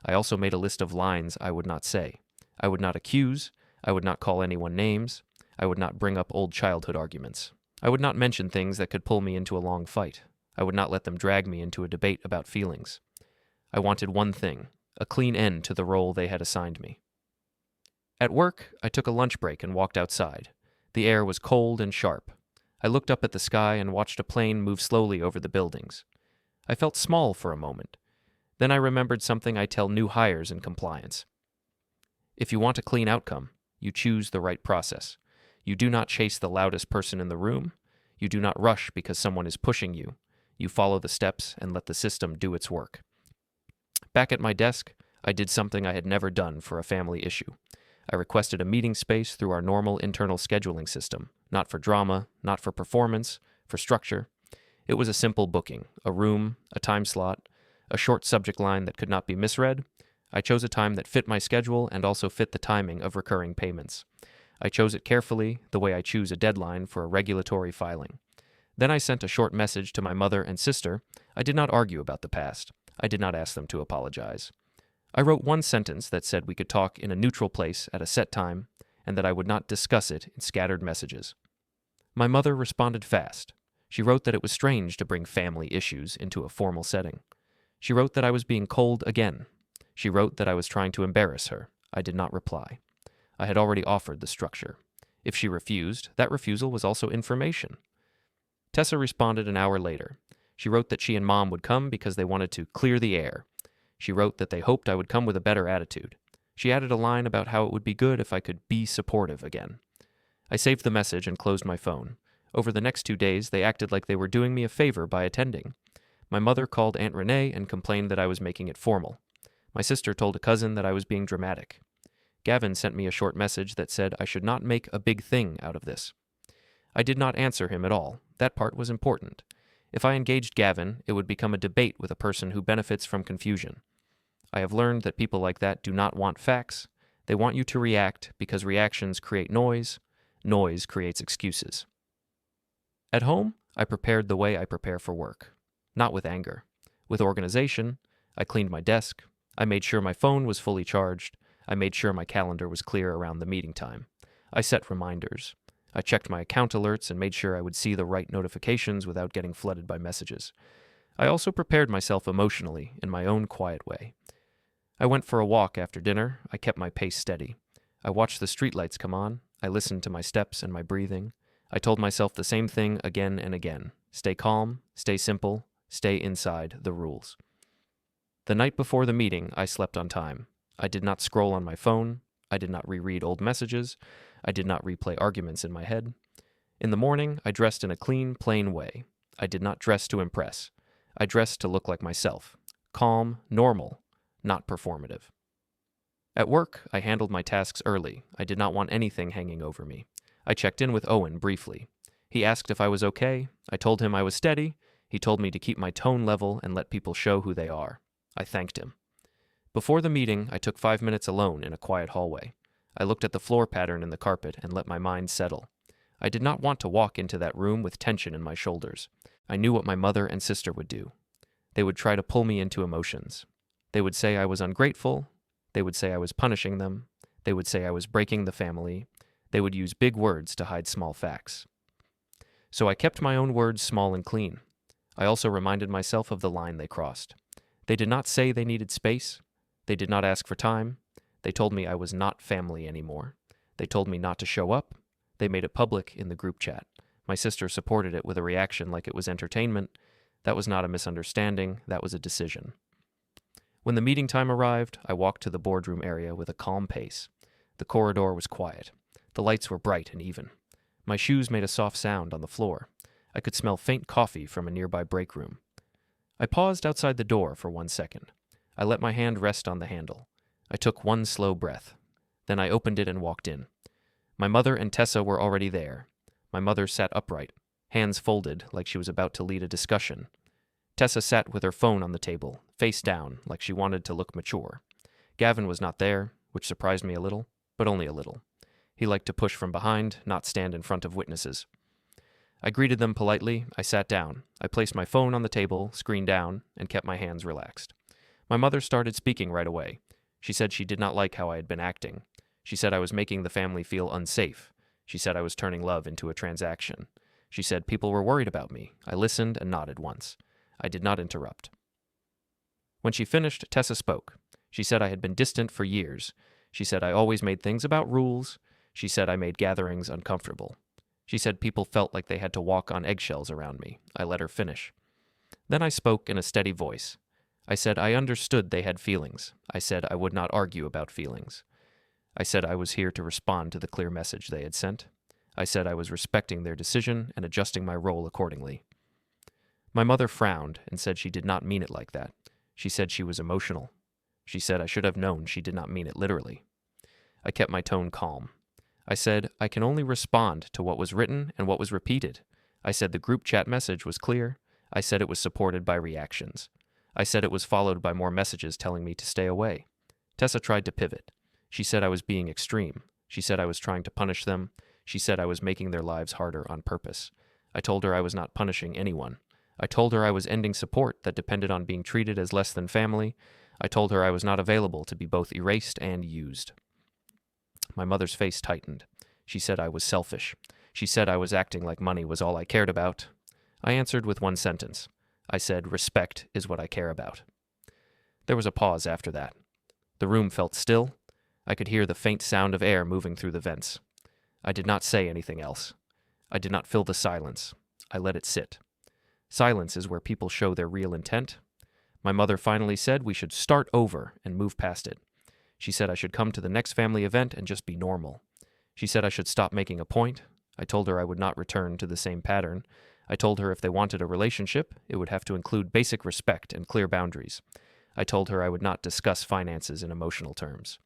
I also made a list of lines I would not say. I would not accuse. I would not call anyone names. I would not bring up old childhood arguments. I would not mention things that could pull me into a long fight. I would not let them drag me into a debate about feelings. I wanted one thing, a clean end to the role they had assigned me. At work, I took a lunch break and walked outside. The air was cold and sharp. I looked up at the sky and watched a plane move slowly over the buildings. I felt small for a moment. Then I remembered something I tell new hires in compliance. If you want a clean outcome, you choose the right process. You do not chase the loudest person in the room. You do not rush because someone is pushing you. You follow the steps and let the system do its work. Back at my desk, I did something I had never done for a family issue. I requested a meeting space through our normal internal scheduling system, not for drama, not for performance, for structure. It was a simple booking, a room, a time slot, a short subject line that could not be misread. I chose a time that fit my schedule and also fit the timing of recurring payments. I chose it carefully, the way I choose a deadline for a regulatory filing. Then I sent a short message to my mother and sister. I did not argue about the past. I did not ask them to apologize. I wrote one sentence that said we could talk in a neutral place at a set time and that I would not discuss it in scattered messages. My mother responded fast. She wrote that it was strange to bring family issues into a formal setting. She wrote that I was being cold again. She wrote that I was trying to embarrass her. I did not reply. I had already offered the structure. If she refused, that refusal was also information. Tessa responded an hour later. She wrote that she and Mom would come because they wanted to clear the air. She wrote that they hoped I would come with a better attitude. She added a line about how it would be good if I could be supportive again. I saved the message and closed my phone. Over the next 2 days, they acted like they were doing me a favor by attending. My mother called Aunt Renee and complained that I was making it formal. My sister told a cousin that I was being dramatic. Gavin sent me a short message that said I should not make a big thing out of this. I did not answer him at all. That part was important. If I engaged Gavin, it would become a debate with a person who benefits from confusion. I have learned that people like that do not want facts. They want you to react because reactions create noise. Noise creates excuses. At home, I prepared the way I prepare for work. Not with anger. With organization, I cleaned my desk. I made sure my phone was fully charged. I made sure my calendar was clear around the meeting time. I set reminders. I checked my account alerts and made sure I would see the right notifications without getting flooded by messages. I also prepared myself emotionally in my own quiet way. I went for a walk after dinner. I kept my pace steady. I watched the streetlights come on. I listened to my steps and my breathing. I told myself the same thing again and again. Stay calm, stay simple, stay inside the rules. The night before the meeting, I slept on time. I did not scroll on my phone. I did not reread old messages. I did not replay arguments in my head. In the morning, I dressed in a clean, plain way. I did not dress to impress. I dressed to look like myself. Calm, normal, not performative. At work, I handled my tasks early. I did not want anything hanging over me. I checked in with Owen briefly. He asked if I was okay. I told him I was steady. He told me to keep my tone level and let people show who they are. I thanked him. Before the meeting, I took 5 minutes alone in a quiet hallway. I looked at the floor pattern in the carpet and let my mind settle. I did not want to walk into that room with tension in my shoulders. I knew what my mother and sister would do. They would try to pull me into emotions. They would say I was ungrateful. They would say I was punishing them. They would say I was breaking the family. They would use big words to hide small facts. So I kept my own words small and clean. I also reminded myself of the line they crossed. They did not say they needed space. They did not ask for time. They told me I was not family anymore. They told me not to show up. They made it public in the group chat. My sister supported it with a reaction like it was entertainment. That was not a misunderstanding. That was a decision. When the meeting time arrived, I walked to the boardroom area with a calm pace. The corridor was quiet. The lights were bright and even. My shoes made a soft sound on the floor. I could smell faint coffee from a nearby break room. I paused outside the door for 1 second. I let my hand rest on the handle. I took one slow breath. Then I opened it and walked in. My mother and Tessa were already there. My mother sat upright, hands folded like she was about to lead a discussion. Tessa sat with her phone on the table, face down, like she wanted to look mature. Gavin was not there, which surprised me a little, but only a little. He liked to push from behind, not stand in front of witnesses. I greeted them politely. I sat down. I placed my phone on the table, screen down, and kept my hands relaxed. My mother started speaking right away. She said she did not like how I had been acting. She said I was making the family feel unsafe. She said I was turning love into a transaction. She said people were worried about me. I listened and nodded once. I did not interrupt. When she finished, Tessa spoke. She said I had been distant for years. She said I always made things about rules. She said I made gatherings uncomfortable. She said people felt like they had to walk on eggshells around me. I let her finish. Then I spoke in a steady voice. I said I understood they had feelings. I said I would not argue about feelings. I said I was here to respond to the clear message they had sent. I said I was respecting their decision and adjusting my role accordingly. My mother frowned and said she did not mean it like that. She said she was emotional. She said I should have known she did not mean it literally. I kept my tone calm. I said I can only respond to what was written and what was repeated. I said the group chat message was clear. I said it was supported by reactions. I said it was followed by more messages telling me to stay away. Tessa tried to pivot. She said I was being extreme. She said I was trying to punish them. She said I was making their lives harder on purpose. I told her I was not punishing anyone. I told her I was ending support that depended on being treated as less than family. I told her I was not available to be both erased and used. My mother's face tightened. She said I was selfish. She said I was acting like money was all I cared about. I answered with one sentence. I said, respect is what I care about. There was a pause after that. The room felt still. I could hear the faint sound of air moving through the vents. I did not say anything else. I did not fill the silence. I let it sit. Silence is where people show their real intent. My mother finally said we should start over and move past it. She said I should come to the next family event and just be normal. She said I should stop making a point. I told her I would not return to the same pattern. I told her if they wanted a relationship, it would have to include basic respect and clear boundaries. I told her I would not discuss finances in emotional terms.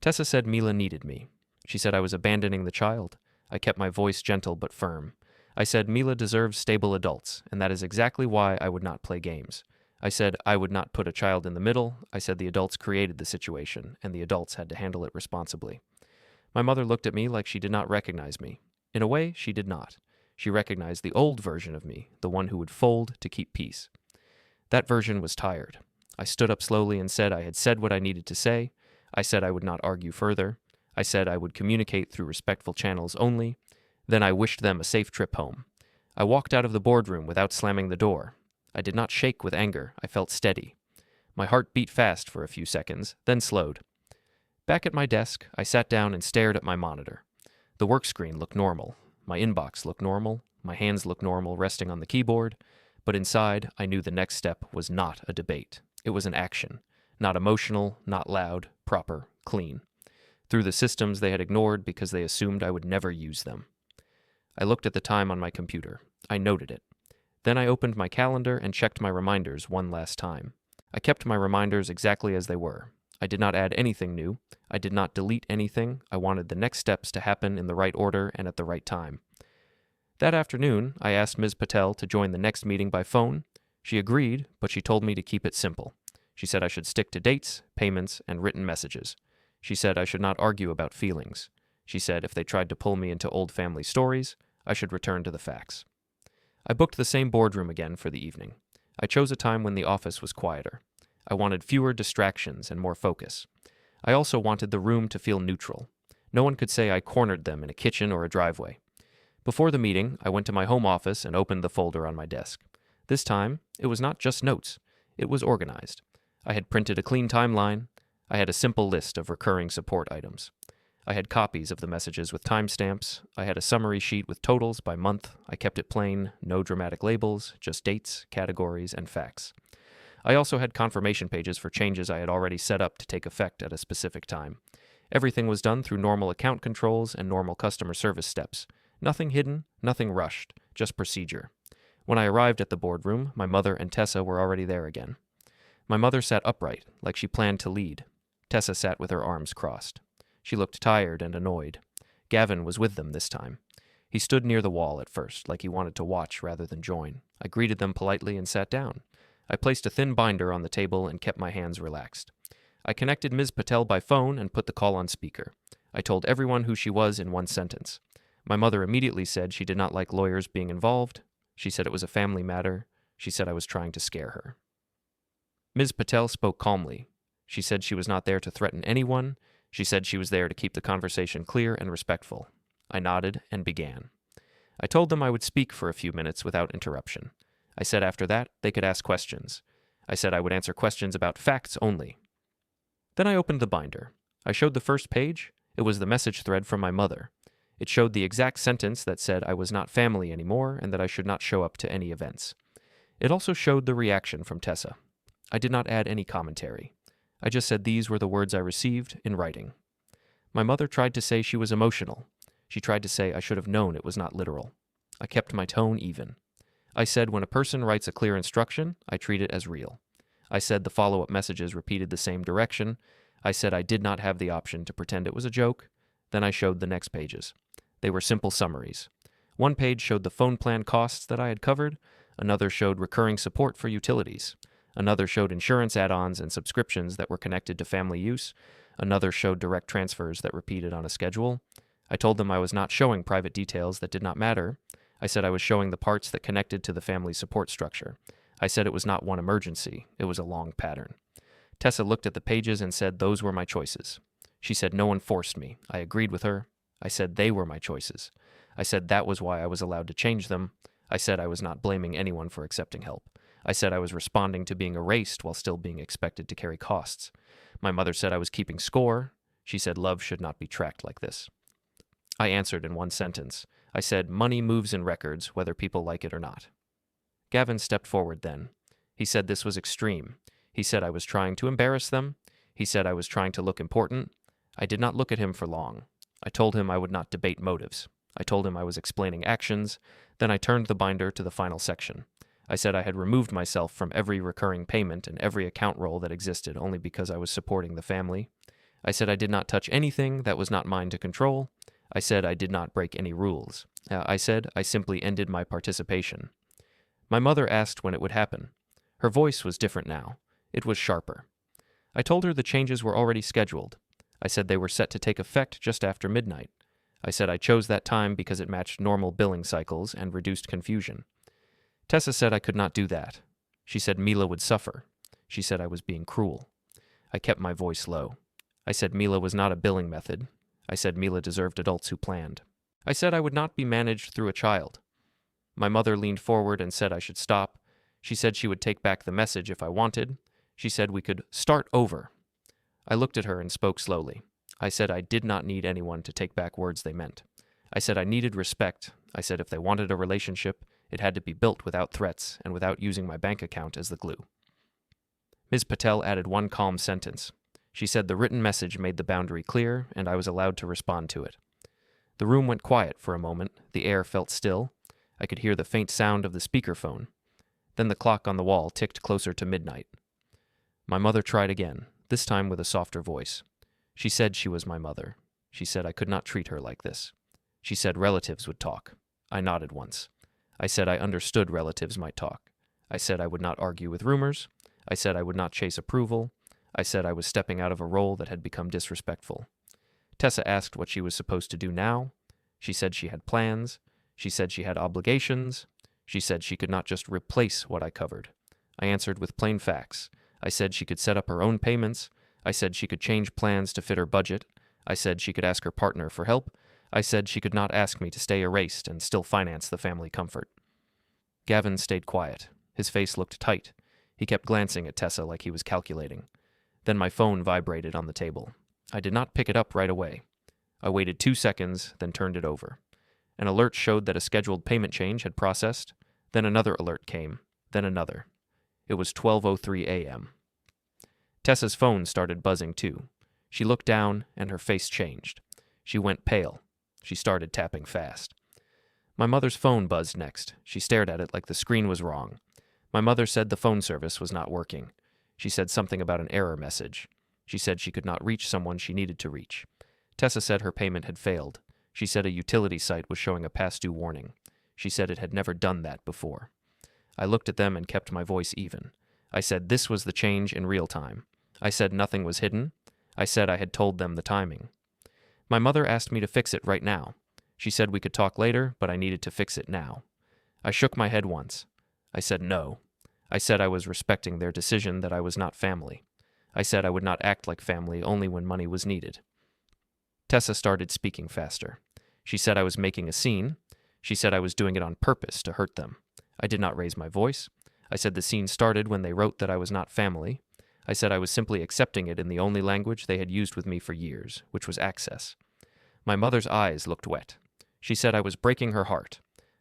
Tessa said Mila needed me. She said I was abandoning the child. I kept my voice gentle but firm. I said Mila deserves stable adults, and that is exactly why I would not play games. I said I would not put a child in the middle. I said the adults created the situation, and the adults had to handle it responsibly. My mother looked at me like she did not recognize me. In a way, she did not. She recognized the old version of me, the one who would fold to keep peace. That version was tired. I stood up slowly and said I had said what I needed to say. I said I would not argue further. I said I would communicate through respectful channels only. Then I wished them a safe trip home. I walked out of the boardroom without slamming the door. I did not shake with anger. I felt steady. My heart beat fast for a few seconds, then slowed. Back at my desk, I sat down and stared at my monitor. The work screen looked normal. My inbox looked normal. My hands looked normal resting on the keyboard. But inside, I knew the next step was not a debate. It was an action. Not emotional, not loud, proper, clean. Through the systems they had ignored because they assumed I would never use them. I looked at the time on my computer. I noted it. Then I opened my calendar and checked my reminders one last time. I kept my reminders exactly as they were. I did not add anything new. I did not delete anything. I wanted the next steps to happen in the right order and at the right time. That afternoon, I asked Ms. Patel to join the next meeting by phone. She agreed, but she told me to keep it simple. She said I should stick to dates, payments, and written messages. She said I should not argue about feelings. She said if they tried to pull me into old family stories, I should return to the facts. I booked the same boardroom again for the evening. I chose a time when the office was quieter. I wanted fewer distractions and more focus. I also wanted the room to feel neutral. No one could say I cornered them in a kitchen or a driveway. Before the meeting, I went to my home office and opened the folder on my desk. This time, it was not just notes. It was organized. I had printed a clean timeline. I had a simple list of recurring support items. I had copies of the messages with timestamps. I had a summary sheet with totals by month. I kept it plain, no dramatic labels, just dates, categories, and facts. I also had confirmation pages for changes I had already set up to take effect at a specific time. Everything was done through normal account controls and normal customer service steps. Nothing hidden, nothing rushed, just procedure. When I arrived at the boardroom, my mother and Tessa were already there again. My mother sat upright, like she planned to lead. Tessa sat with her arms crossed. She looked tired and annoyed. Gavin was with them this time. He stood near the wall at first, like he wanted to watch rather than join. I greeted them politely and sat down. I placed a thin binder on the table and kept my hands relaxed. I connected Ms. Patel by phone and put the call on speaker. I told everyone who she was in one sentence. My mother immediately said she did not like lawyers being involved. She said it was a family matter. She said I was trying to scare her. Ms. Patel spoke calmly. She said she was not there to threaten anyone. She said she was there to keep the conversation clear and respectful. I nodded and began. I told them I would speak for a few minutes without interruption. I said after that they could ask questions. I said I would answer questions about facts only. Then I opened the binder. I showed the first page. It was the message thread from my mother. It showed the exact sentence that said I was not family anymore and that I should not show up to any events. It also showed the reaction from Tessa. I did not add any commentary. I just said these were the words I received in writing. My mother tried to say she was emotional. She tried to say I should have known it was not literal. I kept my tone even. I said when a person writes a clear instruction, I treat it as real. I said the follow-up messages repeated the same direction. I said I did not have the option to pretend it was a joke. Then I showed the next pages. They were simple summaries. One page showed the phone plan costs that I had covered. Another showed recurring support for utilities. Another showed insurance add-ons and subscriptions that were connected to family use. Another showed direct transfers that repeated on a schedule. I told them I was not showing private details that did not matter. I said I was showing the parts that connected to the family support structure. I said it was not one emergency. It was a long pattern. Tessa looked at the pages and said those were my choices. She said no one forced me. I agreed with her. I said they were my choices. I said that was why I was allowed to change them. I said I was not blaming anyone for accepting help. I said I was responding to being erased while still being expected to carry costs. My mother said I was keeping score. She said love should not be tracked like this. I answered in one sentence. I said money moves in records, whether people like it or not. Gavin stepped forward then. He said this was extreme. He said I was trying to embarrass them. He said I was trying to look important. I did not look at him for long. I told him I would not debate motives. I told him I was explaining actions. Then I turned the binder to the final section. I said I had removed myself from every recurring payment and every account roll that existed only because I was supporting the family. I said I did not touch anything that was not mine to control. I said I did not break any rules. I said I simply ended my participation. My mother asked when it would happen. Her voice was different now. It was sharper. I told her the changes were already scheduled. I said they were set to take effect just after midnight. I said I chose that time because it matched normal billing cycles and reduced confusion. Tessa said I could not do that. She said Mila would suffer. She said I was being cruel. I kept my voice low. I said Mila was not a billing method. I said Mila deserved adults who planned. I said I would not be managed through a child. My mother leaned forward and said I should stop. She said she would take back the message if I wanted. She said we could start over. I looked at her and spoke slowly. I said I did not need anyone to take back words they meant. I said I needed respect. I said if they wanted a relationship, it had to be built without threats and without using my bank account as the glue. Ms. Patel added one calm sentence. She said the written message made the boundary clear, and I was allowed to respond to it. The room went quiet for a moment. The air felt still. I could hear the faint sound of the speakerphone. Then the clock on the wall ticked closer to midnight. My mother tried again, this time with a softer voice. She said she was my mother. She said I could not treat her like this. She said relatives would talk. I nodded once. I said I understood relatives might talk. I said I would not argue with rumors. I said I would not chase approval. I said I was stepping out of a role that had become disrespectful. Tessa asked what she was supposed to do now. She said she had plans. She said she had obligations. She said she could not just replace what I covered. I answered with plain facts. I said she could set up her own payments. I said she could change plans to fit her budget. I said she could ask her partner for help. I said she could not ask me to stay erased and still finance the family comfort. Gavin stayed quiet. His face looked tight. He kept glancing at Tessa like he was calculating. Then my phone vibrated on the table. I did not pick it up right away. I waited 2 seconds, then turned it over. An alert showed that a scheduled payment change had processed. Then another alert came. Then another. It was 12:03 a.m. Tessa's phone started buzzing too. She looked down, and her face changed. She went pale. She started tapping fast. My mother's phone buzzed next. She stared at it like the screen was wrong. My mother said the phone service was not working. She said something about an error message. She said she could not reach someone she needed to reach. Tessa said her payment had failed. She said a utility site was showing a past due warning. She said it had never done that before. I looked at them and kept my voice even. I said this was the change in real time. I said nothing was hidden. I said I had told them the timing. My mother asked me to fix it right now. She said we could talk later, but I needed to fix it now. I shook my head once. I said no. I said I was respecting their decision that I was not family. I said I would not act like family only when money was needed. Tessa started speaking faster. She said I was making a scene. She said I was doing it on purpose to hurt them. I did not raise my voice. I said the scene started when they wrote that I was not family. I said I was simply accepting it in the only language they had used with me for years, which was access. My mother's eyes looked wet. She said I was breaking her heart.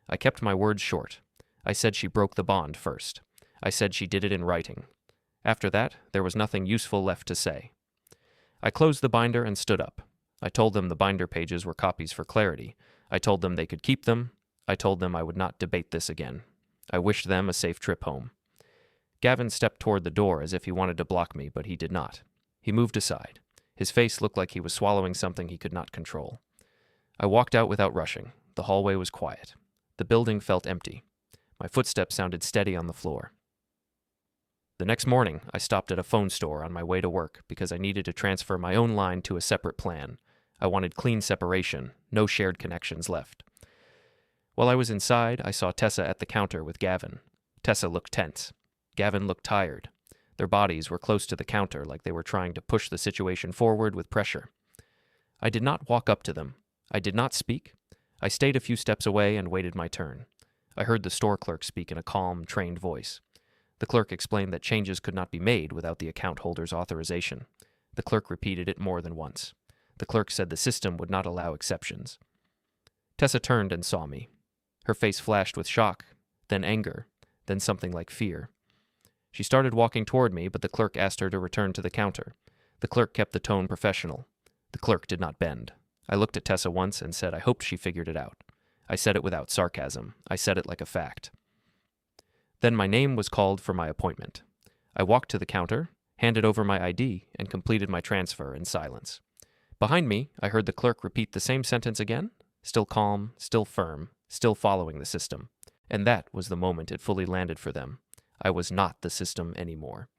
I kept my words short. I said she broke the bond first. I said she did it in writing. After that, there was nothing useful left to say. I closed the binder and stood up. I told them the binder pages were copies for clarity. I told them they could keep them. I told them I would not debate this again. I wished them a safe trip home. Gavin stepped toward the door as if he wanted to block me, but he did not. He moved aside. His face looked like he was swallowing something he could not control. I walked out without rushing. The hallway was quiet. The building felt empty. My footsteps sounded steady on the floor. The next morning, I stopped at a phone store on my way to work because I needed to transfer my own line to a separate plan. I wanted clean separation, no shared connections left. While I was inside, I saw Tessa at the counter with Gavin. Tessa looked tense. Gavin looked tired. Their bodies were close to the counter like they were trying to push the situation forward with pressure. I did not walk up to them. I did not speak. I stayed a few steps away and waited my turn. I heard the store clerk speak in a calm, trained voice. The clerk explained that changes could not be made without the account holder's authorization. The clerk repeated it more than once. The clerk said the system would not allow exceptions. Tessa turned and saw me. Her face flashed with shock, then anger, then something like fear. She started walking toward me, but the clerk asked her to return to the counter. The clerk kept the tone professional. The clerk did not bend. I looked at Tessa once and said I hoped she figured it out. I said it without sarcasm. I said it like a fact. Then my name was called for my appointment. I walked to the counter, handed over my ID, and completed my transfer in silence. Behind me, I heard the clerk repeat the same sentence again, still calm, still firm, still following the system. And that was the moment it fully landed for them. I was not the system anymore.